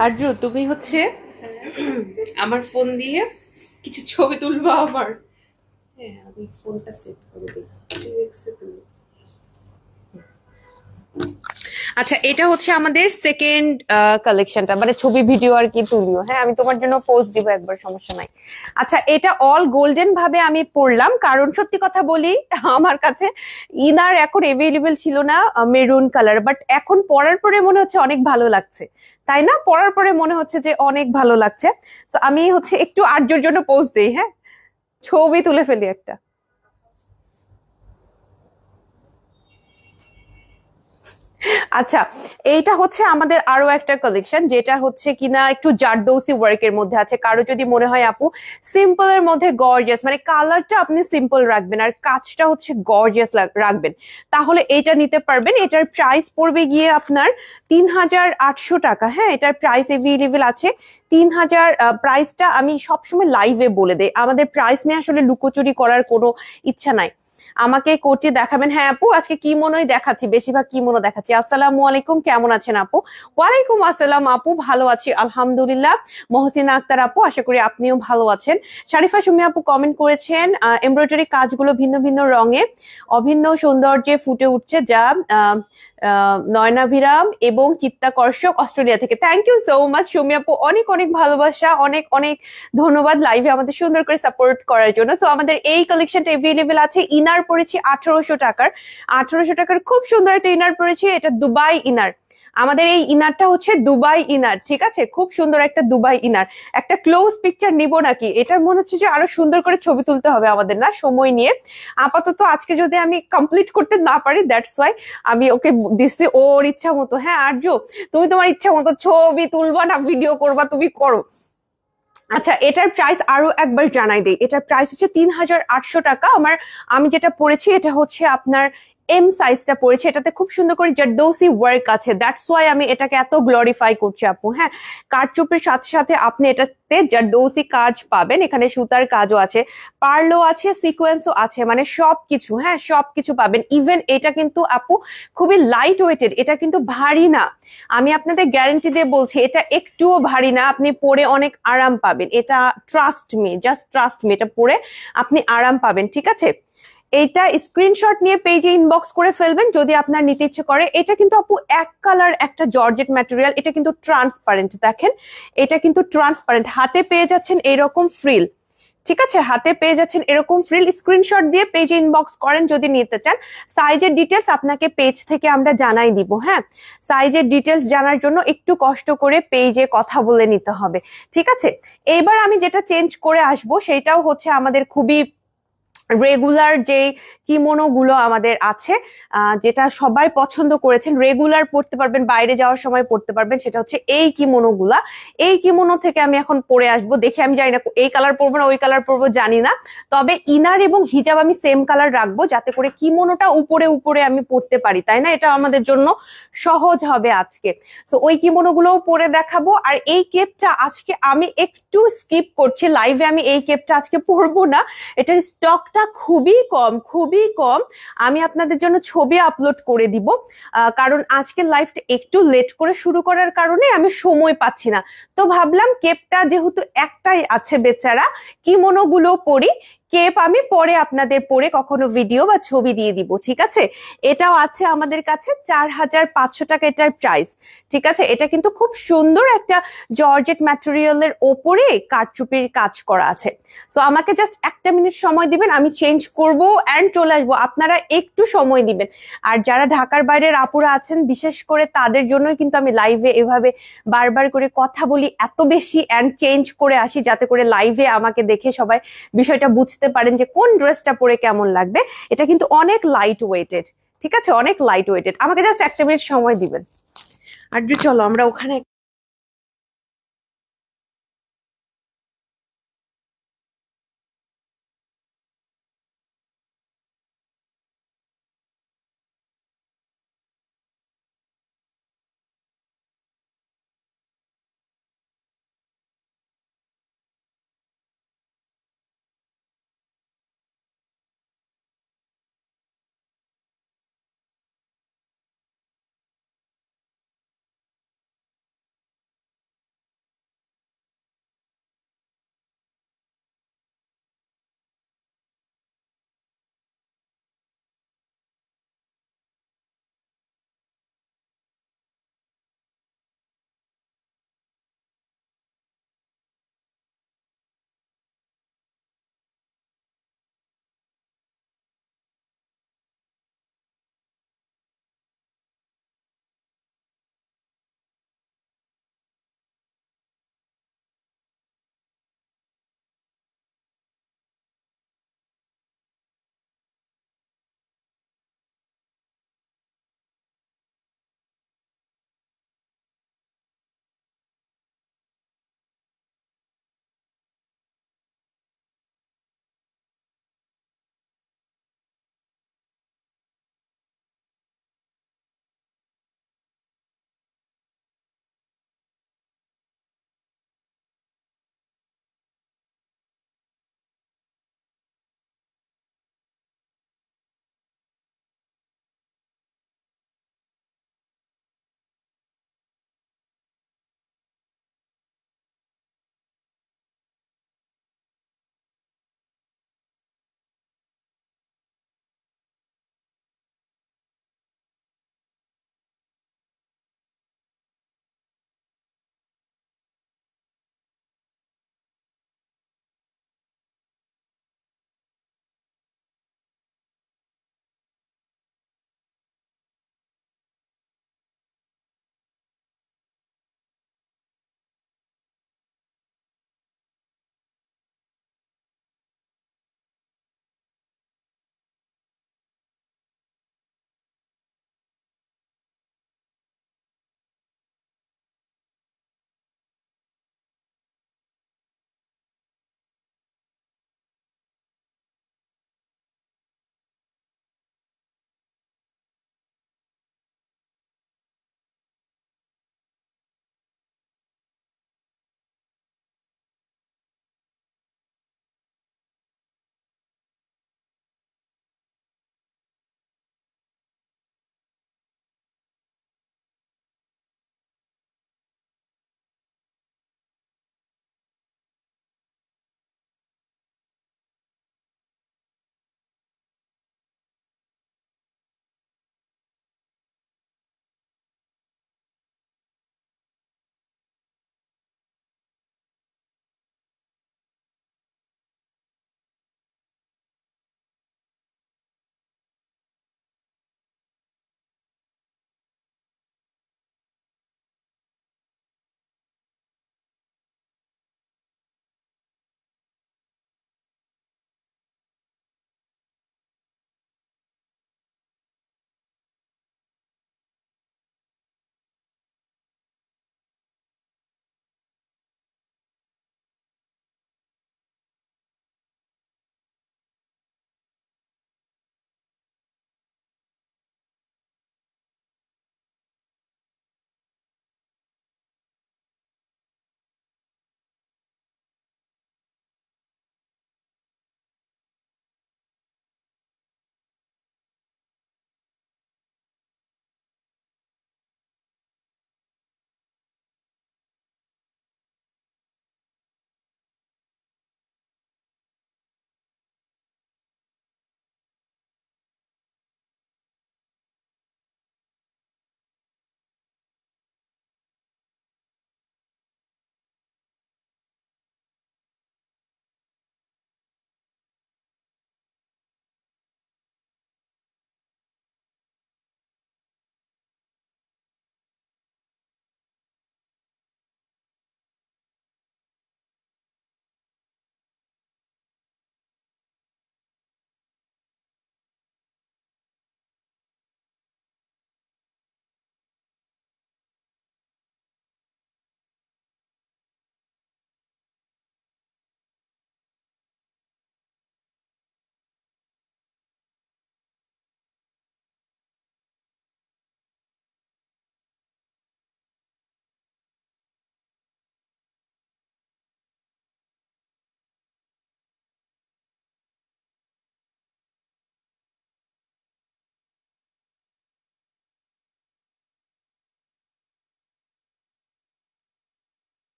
আরজু তুমি হচ্ছে আমার ফোন দিয়ে কিছু ছবি তুলবা আমার। হ্যাঁ আমি ফোনটা সেট করে দিই। আচ্ছা এটা হচ্ছে আমাদের সেকেন্ড কালেকশনটা, মানে ছবি ভিডিও আর কি তুলিও। হ্যাঁ আমি তোমার জন্য পোস্ট দিব একবার, সমস্যা নাই। আচ্ছা এটা অল গোল্ডেন ভাবে আমি পরলাম, কারণ সত্যি কথা বলি আমার কাছে ইনার এখন এভেলেবেল ছিল না মেরুন কালার, বাট এখন পরার পরে মনে হচ্ছে অনেক ভালো লাগছে, তাই না? পরার পরে মনে হচ্ছে যে অনেক ভালো লাগছে। তো আমি হচ্ছে একটু আর্যর জন্য পোস্ট দিই, হ্যাঁ ছবি তুলে ফেলি একটা। আচ্ছা এইটা হচ্ছে আমাদের আরো একটা কালেকশন, যেটা হচ্ছে কিনা একটু জারদৌসি ওয়ার্কের মধ্যে আছে। কারো যদি মনে হয় আপু সিম্পল এর মধ্যে গর্জিয়াস, মানে কালারটা আপনি সিম্পল রাখবেন আর কাজটা হচ্ছে গর্জিয়াস রাখবেন, তাহলে এটা নিতে পারবেন। এটার প্রাইস পড়বে গিয়ে আপনার 3800 টাকা। হ্যাঁ এটার প্রাইস এভেলেবেল আছে 3000। প্রাইসটা আমি সবসময় লাইভে বলে দেই, আমাদের প্রাইস নিয়ে আসলে লুকোচুরি করার কোনো ইচ্ছা নাই। আমাকে কোটি দেখাবেন। হ্যাঁ আপু আজকে কি মনোই দেখাচ্ছি, বেশিরভাগ কি মনো দেখাচ্ছি। আসসালামু আলাইকুম, কেমন আছেন আপু? ওয়ালাইকুম আসসালাম আপু, ভালো আছি আলহামদুলিল্লাহ। মহসিনা আক্তার আপু, আশা করি আপনিও ভালো আছেন। শারিফা সুমি আপু কমেন্ট করেছেন এমব্রয়ডারি কাজগুলো ভিন্ন ভিন্ন রঙে অভিন্ন সৌন্দর্যে ফুটে উঠছে, যা নয়নাভিরাম এবং চিত্তাকর্ষক অস্ট্রেলিয়া থেকে। Thank you so much Sumi আপু, অনেক অনেক ভালোবাসা, অনেক অনেক ধন্যবাদ লাইভে আমাদের সুন্দর করে সাপোর্ট করার জন্য। সো আমাদের এই কালেকশনটা এভেলেবেল আছে। ইনার পড়েছি 1800 টাকার, 1800 টাকার খুব সুন্দর একটা ইনার পড়েছি, এটা দুবাই ইনার। আমাদের এই ইনারটা হচ্ছে দুবাই ইনার, ঠিক আছে? খুব সুন্দর একটা দুবাই ইনার। একটা ক্লোজ পিকচার নিব নাকি? এটার মনে হচ্ছে যে আরো সুন্দর করে ছবি তুলতে হবে আমাদের, না সময় নিয়ে। আপাতত আজকে যদি আমি কমপ্লিট করতে না পারি, দ্যাটস ওয়াই আমি ওকে দিচ্ছি ওর ইচ্ছা মতো। হ্যাঁ আর্য তুমি তোমার ইচ্ছা মতো ছবি তুলবা না ভিডিও করবা, তুমি করো। আচ্ছা এটার প্রাইস আরো একবার জানাই দেই, এটার প্রাইস হচ্ছে 3800 টাকা। আমি যেটা পড়েছি এটা হচ্ছে আপনার এম সাইজটা পড়েছে, এটাতে খুব সুন্দর করে জারদৌসি ওয়ার্ক আছে, দ্যাটস ওয়াই আমি এটাকে এত গ্লোরিফাই করছি আপু। হ্যাঁ কারচুপির সাথে সাথে আপনি এটাতে জারদৌসি কাজ পাবেন, এখানে সুতার কাজও আছে, পার্লও আছে, সিকোয়েন্সও আছে, মানে সবকিছু, হ্যাঁ সবকিছু পাবেন। ইভেন এটা কিন্তু আপু খুবই লাইট ওয়েটেড, এটা কিন্তু ভারী না। আমি আপনাদের গ্যারান্টি দিয়ে বলছি এটা একটুও ভারী না, আপনি পরে অনেক আরাম পাবেন। এটা trust me, just trust me, এটা পরে আপনি আরাম পাবেন, ঠিক আছে? এইটা স্ক্রিনশট নিয়ে পেজে ইনবক্স করে ফেলবেন যদি আপনার নিতে ইচ্ছে করে। এটা কিন্তু আপু এক কালার একটা জর্জেট ম্যাটেরিয়াল, এটা কিন্তু ট্রান্সপারেন্ট, দেখেন এটা কিন্তু ট্রান্সপারেন্ট। হাতে পেয়ে যাচ্ছেন এইরকম ফ্রিল, ঠিক আছে? হাতে পেয়ে যাচ্ছেন এরকম ফ্রিল। স্ক্রিনশট দিয়ে পেজে ইনবক্স করেন যদি নিতে চান। সাইজের ডিটেলস আপনাকে পেজ থেকে আমরা জানাই দিব। হ্যাঁ সাইজের ডিটেলস জানার জন্য একটু কষ্ট করে পেজে কথা বলে নিতে হবে, ঠিক আছে? এইবার আমি যেটা চেঞ্জ করে আসব সেটাও হচ্ছে আমাদের খুবই রেগুলার যে কিমোনো গুলো আমাদের আছে, যেটা সবাই পছন্দ করেছেন, রেগুলার পড়তে পারবেন, বাইরে যাওয়ার সময় পড়তে পারবেন, সেটা হচ্ছে এই কিমোনো গুলা। এই কিমোনো থেকে আমি এখন পরে আসবো, দেখে আমি জানি না এই কালার পরবো না ওই কালার পরবো জানি না, তবে ইনার এবং হিজাব আমি সেম কালার রাখবো, যাতে করে কিমোনোটা উপরে উপরে আমি পরতে পারি, তাই না? এটা আমাদের জন্য সহজ হবে আজকে। সো ওই কিমোনো গুলোও পরে দেখাবো। আর এই কেপটা আজকে আমি একটু স্কিপ করছি, লাইভে আমি এই কেপটা আজকে পরবো না, এটার স্টকটা খুবই কম, খুবই কম। আমি আপনাদের জন্য ছবি আপলোড করে দিব, কারণ আজকের লাইভটা একটু লেট করে শুরু করার কারণে আমি সময় পাচ্ছি না। তো ভাবলাম কেপটা যেহেতু একটাই আছে বেচারা, কিমোনো গুলো পরি, কেপ আমি পরে আপনাদের পরে কখনো ভিডিও বা ছবি দিয়ে দিব, ঠিক আছে? এটাও আছে আমাদের কাছে 4500 টাকা এটার প্রাইস, ঠিক আছে? এটা কিন্তু খুব সুন্দর একটা জর্জেট ম্যাটেরিয়ালের ওপরে কারচুপির কাজ করা আছে। সো আমাকে জাস্ট একটা মিনিট সময় দিবেন, আমি চেঞ্জ করব এন্ড চলে আসবো, আপনারা একটু সময় দিবেন। আর যারা ঢাকার বাইরের আপুরা আছেন বিশেষ করে তাদের জন্যই কিন্তু আমি লাইভে এভাবে বারবার করে কথা বলি এত বেশি এন্ড চেঞ্জ করে আসি, যাতে করে লাইভে আমাকে দেখে সবাই বিষয়টা বুঝতে পারেন যে কোন ড্রেসটা পরে কেমন লাগবে। এটা কিন্তু অনেক লাইট ওয়েটেড, ঠিক আছে? অনেক লাইট ওয়েটেড। আমাকে জাস্ট একটা মিনিট সময় দিবেন। আর চলো আমরা ওখানে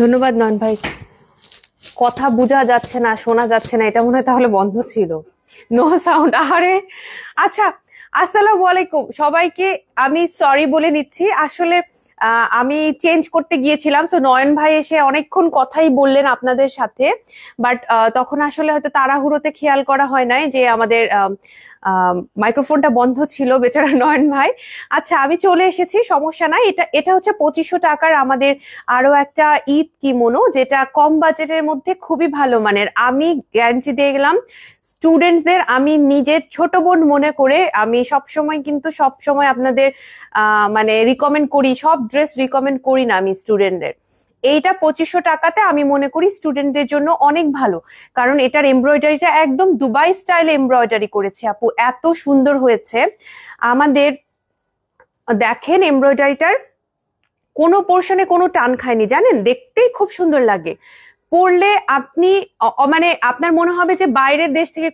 ধন্যবাদ নয়ন ভাই। কথা বোঝা যাচ্ছে না, শোনা যাচ্ছে না, এটা মনে হয় তাহলে বন্ধ ছিল, নো সাউন্ড। আরে আচ্ছা, আসসালামু আলাইকুম সবাইকে। আমি সরি বলে নিচ্ছি, আসলে আমি চেঞ্জ করতে গিয়েছিলাম, তো নয়ন ভাই এসে অনেকক্ষণ কথাই বললেন আপনাদের সাথে, বাট তখন আসলে হয়তো তাড়াহুড়োতে খেয়াল করা হয় নাই যে আমাদের মাইক্রোফোনটা বন্ধ ছিল, বেচারা নয়ন ভাই। আচ্ছা, আমি চলে এসেছি, সমস্যা নাই। এটা এটা হচ্ছে 2500 টাকার আমাদের আরো একটা ঈদ কিমোনো, যেটা কম বাজেটের মধ্যে খুবই ভালো মানের। আমি গ্যারান্টি দিয়ে গেলাম স্টুডেন্টদের, আমি নিজের ছোট বোন মনে করে আমি সবসময় কিন্তু সবসময় আপনাদের মানে রিকমেন্ড করি, সব ড্রেস রিকমেন্ড করি না আমি স্টুডেন্টদের। এইটা 2500 টাকাতে আমি মনে করি স্টুডেন্টদের জন্য অনেক ভালো, কারণ এটার এমব্রয়ডারিটা একদম দুবাই স্টাইল এমব্রয়ডারি করেছে আপু, এত সুন্দর হয়েছে আমাদের। দেখেন এমব্রয়ডারিটার কোনো পোর্শনে কোনো টান খায়নি, জানেন, দেখতেই খুব সুন্দর লাগে। পরলে আপনি মানে আপনার মনে হবে যে বাইরের দেশ থেকে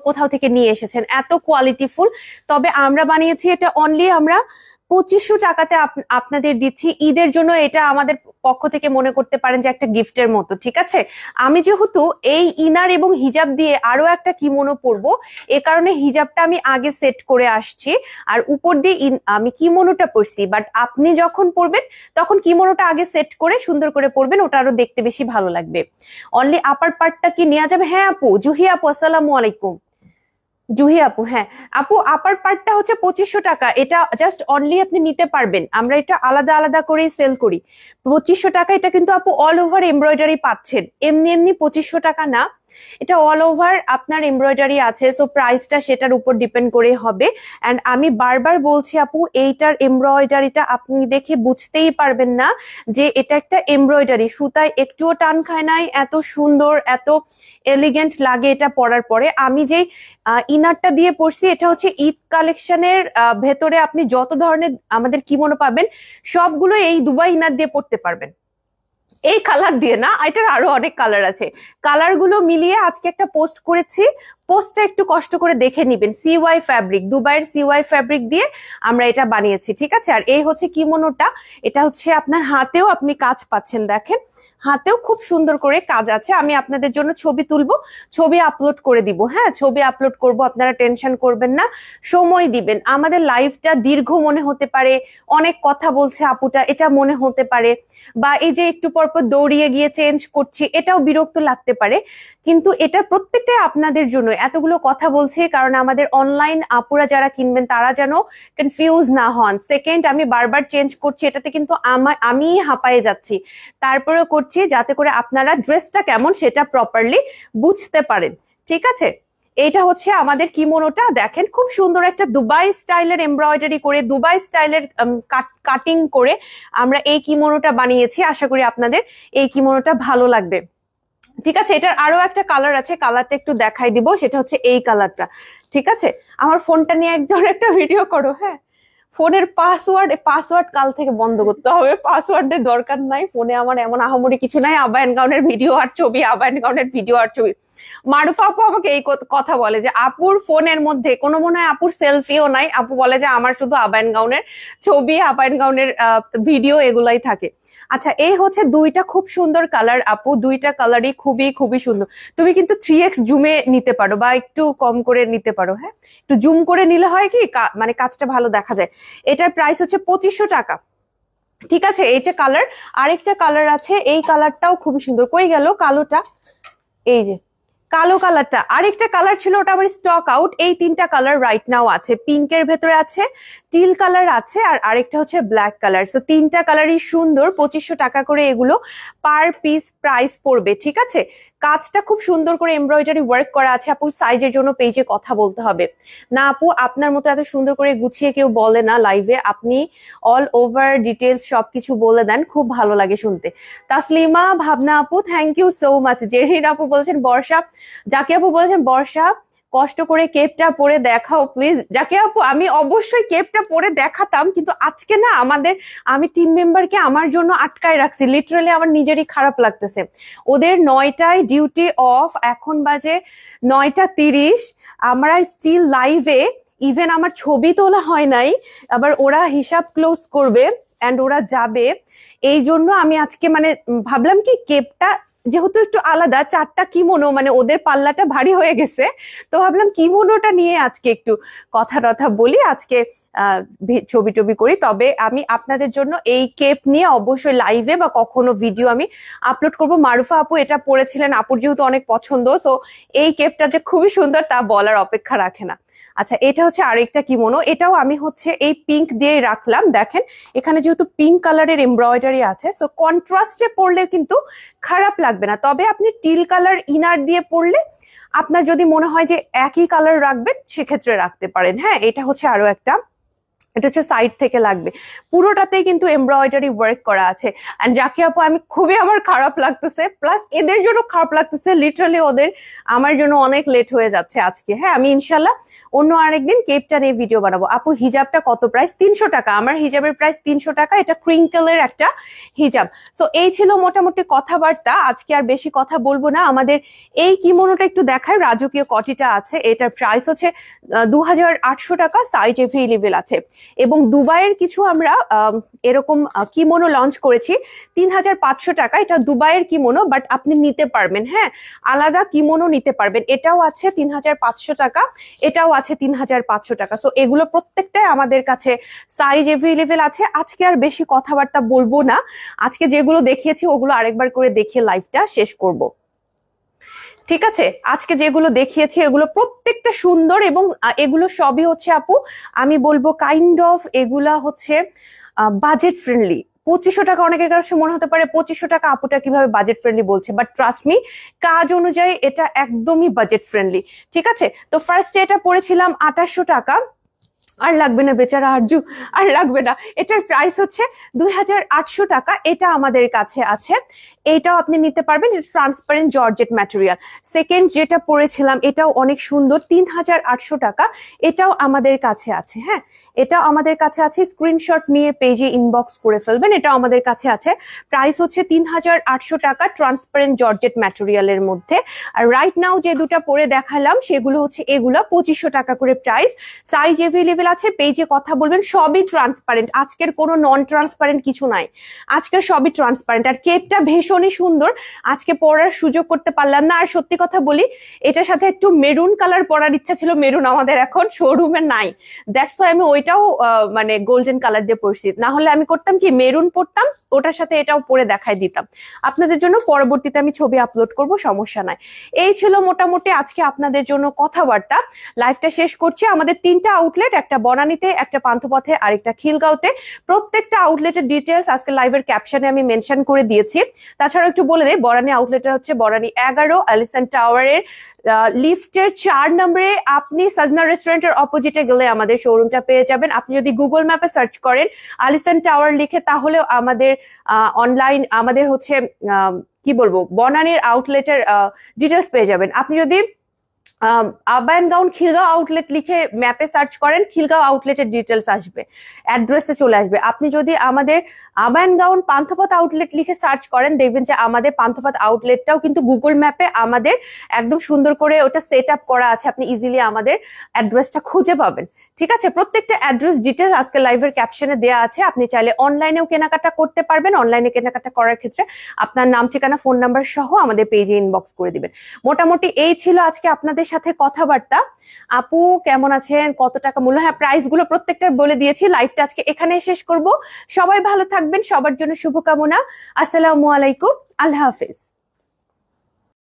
কোথাও থেকে নিয়ে এসেছেন, এত কোয়ালিটিফুল। তবে আমরা বানিয়েছি এটা অনলি আমরা 2500 টাকাতে আপনাদের দিচ্ছি ঈদের জন্য। এটা আমাদের পক্ষ থেকে মনে করতে পারেন যে একটা গিফটের মতো, ঠিক আছে। আমি যেহেতু এই ইনার এবং হিজাব দিয়ে আরো একটা কিমোনো পরবো, এ কারণে হিজাবটা আমি আগে সেট করে আসছি, আর উপর দিয়ে আমি কিমোনোটা পরছি। বাট আপনি যখন পরবেন তখন কিমোনোটা আগে সেট করে সুন্দর করে পরবেন, ওটা আরো দেখতে বেশি ভালো লাগবে। অনলি আপার পার্টটা কি নেওয়া যাবে? হ্যাঁ আপু, জুহি আপু আসসালামু আলাইকুম। জুহি আপু, হ্যাঁ আপু, আপার পার্টটা হচ্ছে 2500 টাকা, এটা জাস্ট অনলি আপনি নিতে পারবেন, আমরা এটা আলাদা আলাদা করেই সেল করি। 2500 টাকা, এটা কিন্তু আপু অল ওভার এমব্রয়ডারি পাচ্ছেন, এমনি এমনি 2500 টাকা না, এটা অল ওভার আপনার এমব্রয়ডারি আছে, সো প্রাইসটা সেটার উপর ডিপেন্ড করে হবে। এন্ড আমি বারবার বলছি আপু, এইটার এমব্রয়ডারিটা আপনি দেখে বুঝতেই পারবেন না যে এটা একটা এমব্রয়ডারি, সুতায় একটুও টান খায় নাই, এত সুন্দর এত এলিগেন্ট লাগে এটা পরার পরে। আমি যেই ইনারটা দিয়ে পরছি, এটা হচ্ছে ঈদ কালেকশনের ভেতরে আপনি যত ধরনের আমাদের কিমোনো পাবেন সবগুলো এই দুবাই ইনার দিয়ে পরতে পারবেন। এই কালার দিয়ে না, এটার আরো অনেক কালার আছে, কালার গুলো মিলিয়ে আজকে একটা পোস্ট করেছি, পোস্টটা একটু কষ্ট করে দেখে নিবেন। সিওয়াই ফ্যাব্রিক, দুবাইয়ের সিওয়াই ফ্যাব্রিক দিয়ে আমরা এটা বানিয়েছি, ঠিক আছে। আর এই হচ্ছে কিমোনোটা, এটা হচ্ছে আপনার হাতেও আপনি কাজ পাচ্ছেন, দেখেন হাতেও খুব সুন্দর করে কাজ আছে। আমি আপনাদের জন্য ছবি তুলবো, ছবি আপলোড করে দিব, হ্যাঁ ছবি আপলোড করব, আপনারা টেনশন করবেন না, সময় দিবেন। আমাদের লাইফটা দীর্ঘ মনে হতে পারে, অনেক কথা বলছে আপুটা এটা মনে হতে পারে, বা এই যে একটু পরপর দৌড়িয়ে গিয়ে চেঞ্জ করছি এটাও বিরক্ত লাগতে পারে, কিন্তু এটা প্রত্যেকটাই আপনাদের জন্য। এতগুলো কথা বলছি কারণ আমাদের অনলাইন আপুরা যারা কিনবেন তারা যেন কনফিউজ না হন। সেকেন্ড, আমি বারবার চেঞ্জ করছি, এটাতে কিন্তু আমি হাঁপায়ে যাচ্ছি, তারপরেও করছি যাতে করে আপনারা ড্রেসটা কেমন সেটা প্রপারলি বুঝতে পারেন, ঠিক আছে। এইটা হচ্ছে আমাদের কিমোনোটা, দেখেন খুব সুন্দর একটা দুবাই স্টাইলের এমব্রয়ডারি করে, দুবাই স্টাইলের কাটিং করে আমরা এই কিমোনোটা বানিয়েছি। আশা করি আপনাদের এই কিমোনোটা ভালো লাগবে, ঠিক আছে। এটার আরো একটা কালার আছে, কালারটা একটু দেখাই দিব, সেটা হচ্ছে এই কালারটা, ঠিক আছে। আমার ফোনটা নিয়ে একজন একটা ভিডিও করো, হ্যাঁ ফোনের পাসওয়ার্ড কাল থেকে বন্ধ করতে হবে, পাসওয়ার্ডের দরকার নাই ফোনে, আমার এমন আহামরি কিছু নাই, আবায়ন গাউনের ভিডিও আর ছবি, আবায়ন গাউনের ভিডিও আর ছবি। মারুফা আপু আমাকে এই কথা বলে যে আপুর ফোনের মধ্যে কোনো মনে হয় আপুর সেলফিও নাই, আপু বলে যে আমার শুধু আবায়ন গাউনের ছবি, আবায়ন গাউনের ভিডিও এগুলাই থাকে। আচ্ছা, এই হচ্ছে দুইটা খুব সুন্দর কালার আপু, দুইটা কালারই খুবই খুবই সুন্দর। তুমি কিন্তু 3x জুমে নিতে পারো বা একটু কম করে নিতে পারো, হ্যাঁ একটু জুম করে নিলে হয় কি মানে কাজটা ভালো দেখা যায়। এটার প্রাইস হচ্ছে 2500 টাকা, ঠিক আছে। এইটা কালার, আরেকটা কালার আছে, এই কালারটাও খুবই সুন্দর। কই গেল কালোটা? এই যে কালো কালারটা, আরেকটা কালার ছিল ওটা আমার স্টক আউট। এই তিনটা কালার রাইট নাও আছে, পিঙ্কের ভেতরে আছে, টিল কালার আছে, আর আরেকটা হচ্ছে ব্ল্যাক কালার। সো তিনটা কালারই সুন্দর, 2500 টাকা করে এগুলো পার পিস প্রাইস পড়বে, ঠিক আছে। কাজটা খুব সুন্দর করে এমব্রয়ডারি ওয়ার্ক করা আছে। আপু সাইজের জন্য পেজে কথা বলতে হবে না আপু, আপনার মতো এত সুন্দর করে গুছিয়ে কেউ বলে না লাইভে, আপনি অল ওভার ডিটেলস সবকিছু বলে দেন, খুব ভালো লাগে শুনতে। তাসলিমা ভাবনা আপু thank you so much. Zerin আপু বলছেন বর্ষা, জাকি আপু বলছেন বর্ষা কষ্ট করে কেপটা পরে দেখাও প্লিজ। জাকি আপু আমি অবশ্যই কেপটা পরে দেখাতাম, কিন্তু আজকে না আমি টিম মেম্বারকে আমার জন্য আটকায় রাখছি, লিটারালি আমার নিজেরই খারাপ লাগতেছে। ওদের 9টায় ডিউটি অফ, এখন বাজে 9:30, আমরা স্টিল লাইভে, ইভেন আমার ছবি তোলা হয় নাই, আবার ওরা হিসাব ক্লোজ করবে, অ্যান্ড ওরা যাবে, এই জন্য আমি আজকে মানে ভাবলাম কি কেপটা যেহেতু একটু আলাদা, 4টা কিমোনো, মানে ওদের পাল্লাটা ভারী হয়ে গেছে, তো ভাবলাম কিমোনোটা নিয়ে আজকে একটু কথা টথা বলি, আজকে ছবি টবি করি। তবে আমি আপনাদের জন্য এই কেপ নিয়ে অবশ্যই লাইভে বা কখনো ভিডিও আমি আপলোড করব। মারুফা আপু এটা পরেছিলেন, আপুর যেহেতু অনেক পছন্দ, সো এই কেপটা যে খুবই সুন্দর তা বলার অপেক্ষা রাখে না। আচ্ছা, এটা হচ্ছে আরেকটা কিমোনো, এটাও আমি হচ্ছে এই পিঙ্ক দিয়ে রাখলাম। দেখেন এখানে যেহেতু পিঙ্ক কালারের এমব্রয়ডারি আছে, সো কন্ট্রাস্টে পরলে কিন্তু খারাপ লাগবে না। তবে আপনি টিল কালার ইনার দিয়ে পরলে আপনার যদি মনে হয় যে একই কালার রাখবেন, সেক্ষেত্রে রাখতে পারেন। হ্যাঁ, এটা হচ্ছে আরো একটা, এটা হচ্ছে সাইড থেকে লাগবে, পুরোটাতেই কিন্তু এমব্রয়ডারি ওয়ার্ক করা আছে। এন্ড জাকি আপু আমি খুবই আমার খারাপ লাগতেছে, প্লাস এদের জন্য খারাপ লাগতেছে, লিটারালি ওদের আমার জন্য অনেক লেট হয়ে যাচ্ছে আজকে। হ্যাঁ, আমি ইনশাল্লাহ অন্য আরেকদিন কেপটা নিয়ে ভিডিও বানাবো। আপু হিজাবটা কত প্রাইস? 300 টাকা, আমার হিজাবের প্রাইস 300 টাকা। এটা ক্রিঙ্কেলের একটা হিজাব। সো এই ছিল মোটামুটি কথাবার্তা, আজকে আর বেশি কথা বলবো না। আমাদের এই কিমোনোটা একটু দেখায়, রাজকীয় কটিটা আছে, এটার প্রাইস হচ্ছে 2800 টাকা, সাইজ এভেইলেবল আছে। এবং দুবাইয়ের কিছু আমরা এরকম কিমোনো লঞ্চ করেছি 3500 টাকা, এটা দুবাইয়ের কিমোনো, বাট আপনি নিতে পারবেন, হ্যাঁ আলাদা কিমোনো নিতে পারবেন। এটাও আছে 3500 টাকা, এটাও আছে 3500 টাকা। সো এগুলো প্রত্যেকটাই আমাদের কাছে সাইজ এভেইলেবল আছে। আজকে আর বেশি কথাবার্তা বলবো না, আজকে যেগুলো দেখিয়েছি ওগুলো আরেকবার করে দেখিয়ে লাইভটা শেষ করব। ঠিক আছে, আজকে যেগুলো দেখিয়েছি এগুলো প্রত্যেকটা সুন্দর, এবং এগুলো সবই হচ্ছে আপু আমি বলবো কাইন্ড অফ এগুলা হচ্ছে বাজেট ফ্রেন্ডলি। 2500 টাকা, অনেকের কাছে মনে হতে পারে 2500 টাকা আপুটা কিভাবে বাজেট ফ্রেন্ডলি বলছে, বাট ট্রাস্ট মি কাজ অনুযায়ী এটা একদমই বাজেট ফ্রেন্ডলি। ঠিক আছে, তো ফার্স্টে এটা পড়েছিলাম 2800 টাকা, আর লাগবে না বেচারা আরজু, আর লাগবে না। এটার প্রাইস হচ্ছে 2800 টাকা, এটা আমাদের কাছে আছে, এটাও আপনি নিতে পারবেন। এটা ট্রান্সপারেন্ট জর্জেট ম্যাটেরিয়াল। সেকেন্ড যেটা পরেছিলাম এটাও অনেক সুন্দর, 3800 টাকা, এটাও আমাদের কাছে আছে। হ্যাঁ, এটাও আমাদের কাছে আছে, স্ক্রিনশট নিয়ে পেজে ইনবক্স করে ফেলবেন, এটাও আমাদের কাছে আছে। প্রাইস হচ্ছে 3800 টাকা, ট্রান্সপারেন্ট জর্জেট ম্যাটেরিয়ালের মধ্যে। আর রাইট নাও যে দুটা পরে দেখালাম সেগুলো হচ্ছে এগুলা 2500 টাকা করে প্রাইস, সাইজ এভেলেবেল আছে, পেজে কথা বলবেন। সবই ট্রান্সপারেন্ট, আজকের কোনো নন ট্রান্সপারেন্ট কিছু নাই, আজকের সবই ট্রান্সপারেন্ট। আর কেপটা ভীষণই সুন্দর, আজকে পরার সুযোগ করতে পারলাম না। আর সত্যি কথা বলি, এটার সাথে একটু মেরুন কালার পরার ইচ্ছা ছিল, মেরুন আমাদের এখন শোরুমে নাই, দ্যাটস ওয়াই আমি ওইটাও মানে গোল্ডেন কালার দিয়ে পরছি। না হলে আমি করতাম কি, মেরুন পরতাম, ওটার সাথে এটাও পরে দেখাই দিতাম আপনাদের জন্য, পরবর্তীতে আমি ছবি আপলোড করব, সমস্যা নাই। এই ছিল মোটামুটি আজকে আপনাদের জন্য কথাবার্তা। লাইভটা শেষ করছি। আমাদের 3টা আউটলেট, একটা বনানীতে, একটা পান্থপথে, আর একটা খিলগাঁওতে। প্রত্যেকটা আউটলেটের ডিটেলস আজকে লাইভের ক্যাপশনে আমি মেনশন করে দিয়েছি। তাছাড়া একটু বলে দেই, বনানী আউটলেটটা হচ্ছে বনানী 11 এলিফ্যান্ট টাওয়ারের লিফটের 4 নম্বরে। আপনি সাজনা রেস্টুরেন্টের অপোজিটে গেলে আমাদের শোরুমটা পেয়ে যাবেন। আপনি যদি গুগল ম্যাপে সার্চ করেন আলিসান টাওয়ার লিখে, তাহলেও আমাদের অনলাইন, আমাদের হচ্ছে কি বলবো, বনানীর আউটলেটের ডিটেলস পেয়ে যাবেন। আপনি যদি আবায়নগাঁও খিলগাঁও আউটলেট লিখে ম্যাপে সার্চ করেন, খিলগাঁও আউটলেটের ডিটেলস আসবে, অ্যাড্রেসটা চলে আসবে। আপনি যদি আমাদের আবায়নগাঁও পান্থপথ আউটলেট লিখে সার্চ করেন, দেখবেন যে আমাদের পান্থপথ আউটলেটটাও কিন্তু গুগল ম্যাপে আমাদের একদম সুন্দর করে ওটা সেট আপ করা আছে, আপনি ইজিলি আমাদের অ্যাড্রেসটা খুঁজে পাবেন। ঠিক আছে, প্রত্যেকটা অ্যাড্রেস ডিটেলস আজকে লাইভের ক্যাপশনে দেওয়া আছে। আপনি চাইলে অনলাইনেও কেনাকাটা করতে পারবেন। অনলাইনে কেনাকাটা করার ক্ষেত্রে আপনার নাম, ঠিকানা, ফোন নাম্বার সহ আমাদের পেজে ইনবক্স করে দিবেন। মোটামুটি এই ছিল আজকে আপনাদের সাথে কথাবার্তা। আপু কেমন আছেন, কত টাকা মূল্য? হ্যাঁ, প্রাইস গুলো প্রত্যেকটা বলে দিয়েছি। লাইভটা আজকে এখানে শেষ করব। সবাই ভালো থাকবেন, সবার জন্য শুভকামনা। আসসালামু আলাইকুম, আল্লাহ হাফেজ।